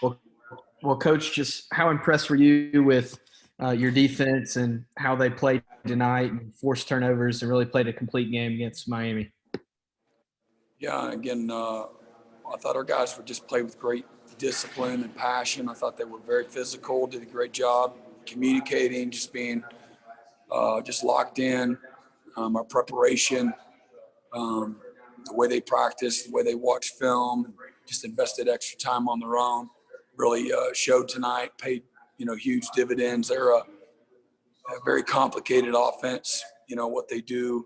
Well, well, Coach, just how impressed were you with your defense and how they played tonight and forced turnovers and really played a complete game against Miami? Yeah, again, I thought our guys would just play with great discipline and passion. I thought they were very physical, did a great job communicating, just being just locked in. Our preparation, the way they practiced, the way they watched film, just invested extra time on their own, really showed tonight, paid, huge dividends. They're a very complicated offense. What they do,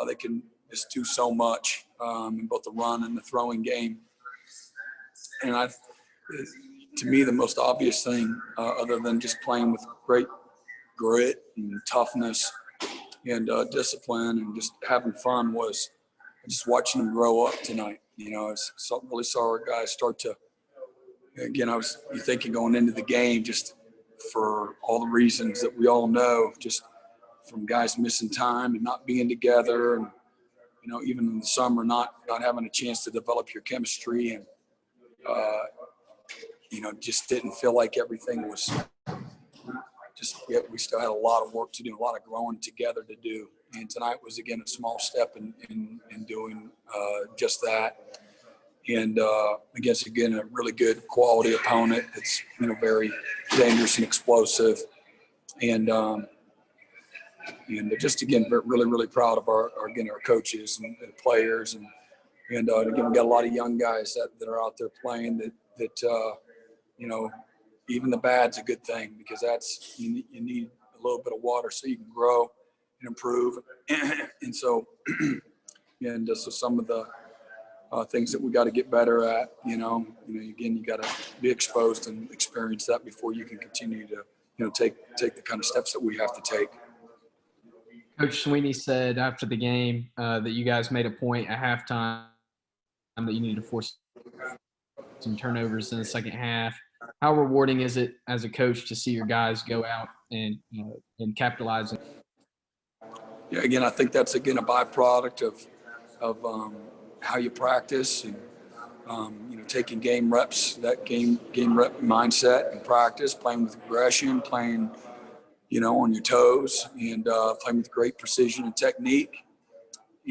they can just do so much in both the run and the throwing game. And to me, the most obvious thing, other than just playing with great grit and toughness and discipline and just having fun, was just watching them grow up tonight. I really saw our guys start to. Again, you thinking going into the game, just for all the reasons that we all know, just from guys missing time and not being together, and even in the summer, not having a chance to develop your chemistry, and just didn't feel like everything was we still had a lot of work to do, a lot of growing together to do. And tonight was, again, a small step in doing just that. And against, again, a really good quality opponent that's, very dangerous and explosive. And just, again, really, really proud of our coaches and the players. And again, we got a lot of young guys that are out there playing that even the bad's a good thing, because that's you need a little bit of water so you can grow and improve. And so so some of the things that we got to get better at, again, you got to be exposed and experience that before you can continue to take the kind of steps that we have to take. Coach Sweeney said after the game that you guys made a point at halftime that you needed to force some turnovers in the second half. How rewarding is it as a coach to see your guys go out and capitalize? Yeah, again, I think that's, again, a byproduct of how you practice, and taking game reps, that game rep mindset and practice, playing with aggression, playing on your toes, and playing with great precision and technique,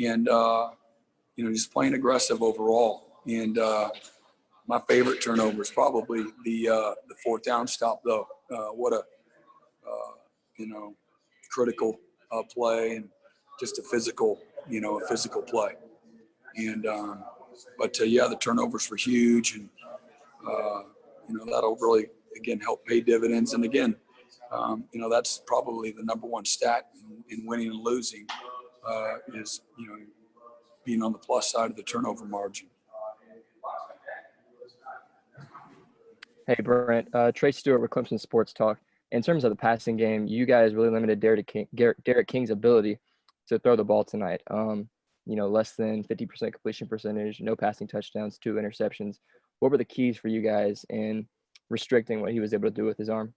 and just playing aggressive overall. And my favorite turnover is probably the fourth down stop, though. What a critical play, and just a physical play. And the turnovers were huge, and that'll really, again, help pay dividends. And again, that's probably the number one stat in winning and losing, is being on the plus side of the turnover margin. Hey, Brent. Trey Stewart with Clemson Sports Talk. In terms of the passing game, you guys really limited Derek King's ability to throw the ball tonight. Less than 50% completion percentage, no passing touchdowns, 2 interceptions. What were the keys for you guys in restricting what he was able to do with his arm?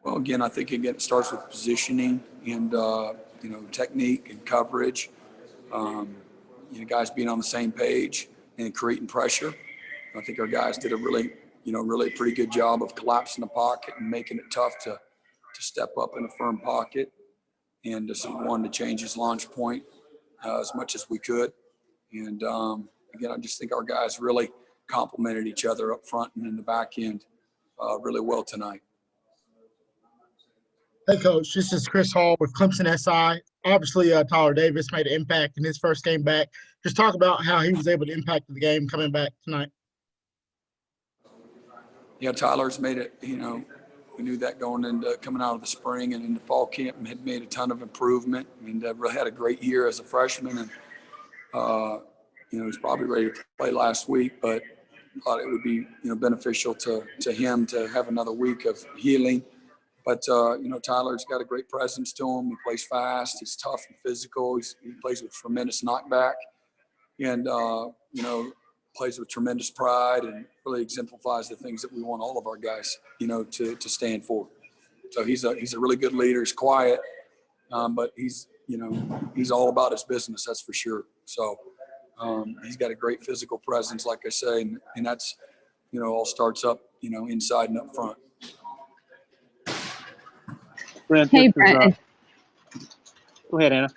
Well, again, I think it starts with positioning and technique and coverage. Guys being on the same page and creating pressure. I think our guys did a really pretty good job of collapsing the pocket and making it tough to step up in a firm pocket, and just wanted to change his launch point as much as we could. And again, I just think our guys really complemented each other up front and in the back end really well tonight. Hey, Coach, this is Chris Hall with Clemson SI. Obviously, Tyler Davis made an impact in his first game back. Just talk about how he was able to impact the game coming back tonight. Yeah, Tyler's made it, we knew that coming out of the spring and into fall camp, and had made a ton of improvement, and really had a great year as a freshman. And, he's probably ready to play last week, but thought it would be, beneficial to him to have another week of healing. But, Tyler's got a great presence to him. He plays fast. He's tough and physical. He plays with tremendous knockback, and, plays with tremendous pride, and really exemplifies the things that we want all of our guys, to stand for. So he's a really good leader. He's quiet, but he's all about his business, that's for sure. So he's got a great physical presence, like I say, and that's all starts up, inside and up front. Brent, Hey, this is, Brent. go ahead, Anna.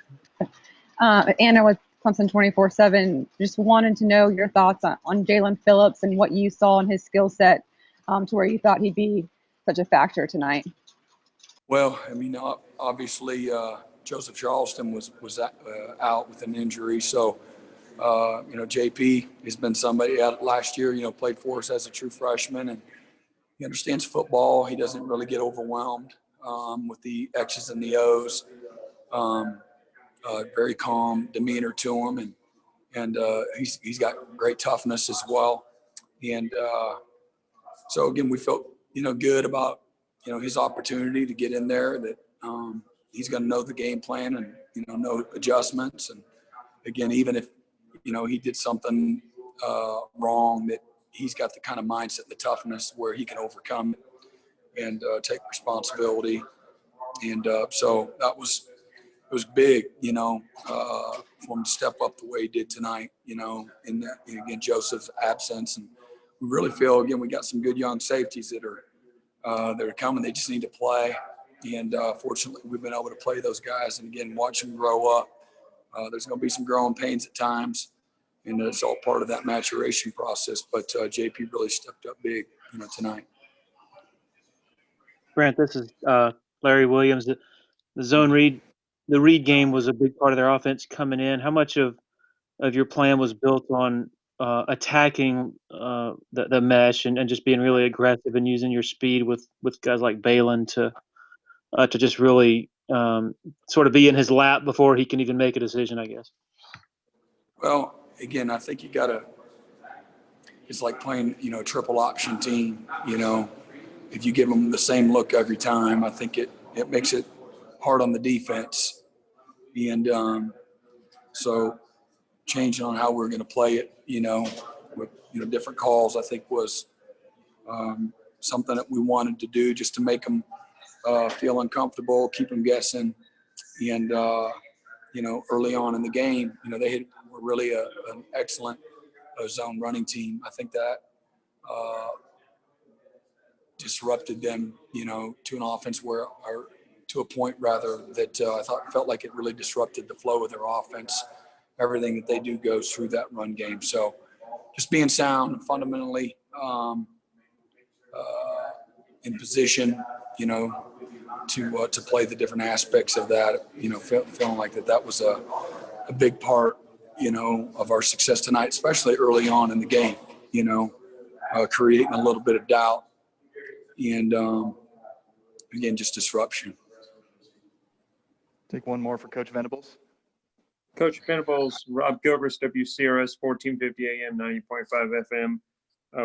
Anna with Clemson 24/7. Just wanted to know your thoughts on Jalen Phillips and what you saw in his skill set to where you thought he'd be such a factor tonight. Well, I mean, obviously, Joseph Charleston was out with an injury. So, JP has been somebody out last year, played for us as a true freshman, and he understands football. He doesn't really get overwhelmed with the X's and the O's. Very calm demeanor to him, and he's got great toughness as well. And so again, we felt good about his opportunity to get in there. That he's going to know the game plan and know adjustments. And again, even if he did something wrong, that he's got the kind of mindset, the toughness where he can overcome it and take responsibility. And so it was big, for him to step up the way he did tonight, in that, again, Joseph's absence. And we really feel, again, we got some good young safeties that are coming. They just need to play. And fortunately, we've been able to play those guys and, again, watch them grow up. There's going to be some growing pains at times, and it's all part of that maturation process. But JP really stepped up big, tonight. Brent, this is Larry Williams. The zone read, the read game was a big part of their offense coming in. How much of your plan was built on attacking the mesh and just being really aggressive and using your speed with guys like Balin to just really sort of be in his lap before he can even make a decision, I guess? Well, again, I think it's like playing, a triple option team, If you give them the same look every time, I think it makes it hard on the defense. And so changing on how we're going to play it, with, different calls, I think was something that we wanted to do just to make them feel uncomfortable, keep them guessing. And, early on in the game, they were really an excellent zone running team. I think that disrupted them, to an offense or to a point rather that I felt like it really disrupted the flow of their offense. Everything that they do goes through that run game. So just being sound fundamentally in position, to play the different aspects of that, feeling like that was a big part, of our success tonight, especially early on in the game, creating a little bit of doubt and, again, just disruption. Take one more for Coach Venables. Coach Venables, Rob Gilbert, WCRS 1450 AM, 90.5 FM.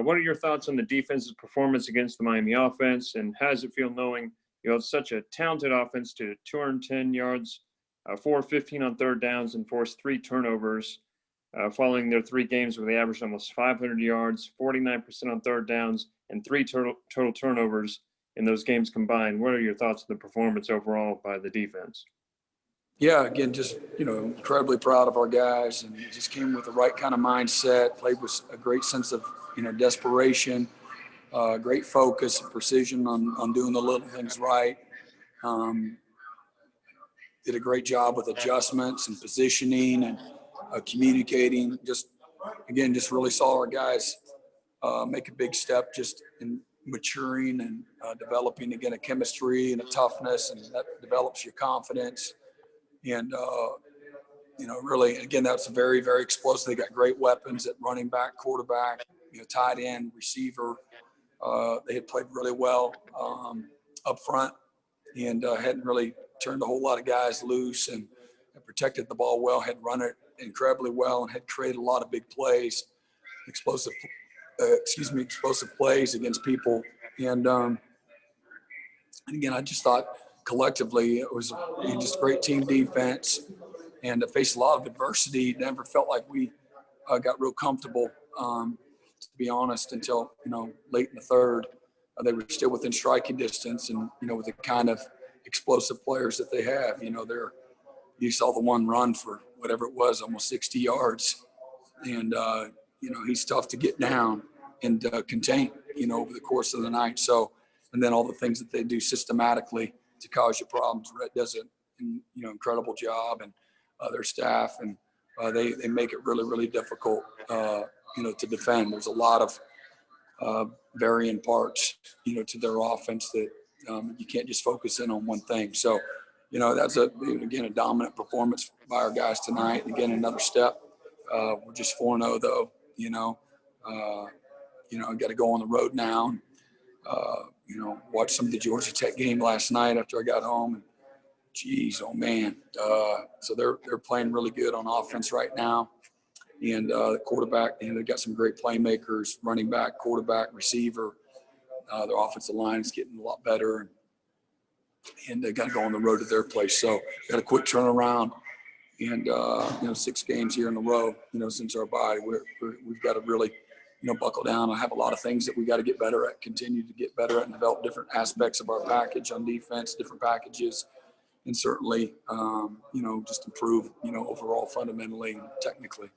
What are your thoughts on the defense's performance against the Miami offense, and how does it feel knowing you have such a talented offense to 210 yards, 415 on third downs, and forced 3 turnovers following their 3 games where they averaged almost 500 yards, 49% on third downs, and 3 total turnovers in those games combined? What are your thoughts on the performance overall by the defense? Yeah, again, just, incredibly proud of our guys, and it just came with the right kind of mindset, played with a great sense of, desperation, great focus and precision on doing the little things right. Did a great job with adjustments and positioning and communicating. Just really saw our guys make a big step just in maturing and developing, again, a chemistry and a toughness, and that develops your confidence. And, really, again, that's very, very explosive. They got great weapons at running back, quarterback, tight end, receiver. They had played really well up front and hadn't really turned a whole lot of guys loose and protected the ball well, had run it incredibly well, and had created a lot of big plays, explosive plays against people. And again, I just thought collectively it was just great team defense, and faced a lot of adversity. Never felt like we got real comfortable, to be honest, until late in the third. They were still within striking distance, and with the kind of explosive players that they have, you saw the one run for whatever it was, almost 60 yards, and he's tough to get down. contain, over the course of the night. So, and then all the things that they do systematically to cause you problems. Rhett does an incredible job, and their staff, and they make it really, really difficult, to defend. There's a lot of varying parts, to their offense that you can't just focus in on one thing. So, that's again a dominant performance by our guys tonight. Again, another step. We're just 4-0 though. I got to go on the road now. Watch some of the Georgia Tech game last night after I got home. And geez, oh man. So they're playing really good on offense right now. And the quarterback, they've got some great playmakers, running back, quarterback, receiver. Their offensive line is getting a lot better. And they got to go on the road to their place. So got a quick turnaround. And, 6 games here in a row, since our bye, we've got to really, buckle down. I have a lot of things that we got to get better at, continue to get better at, and develop different aspects of our package on defense, different packages, and certainly, just improve, overall fundamentally and technically.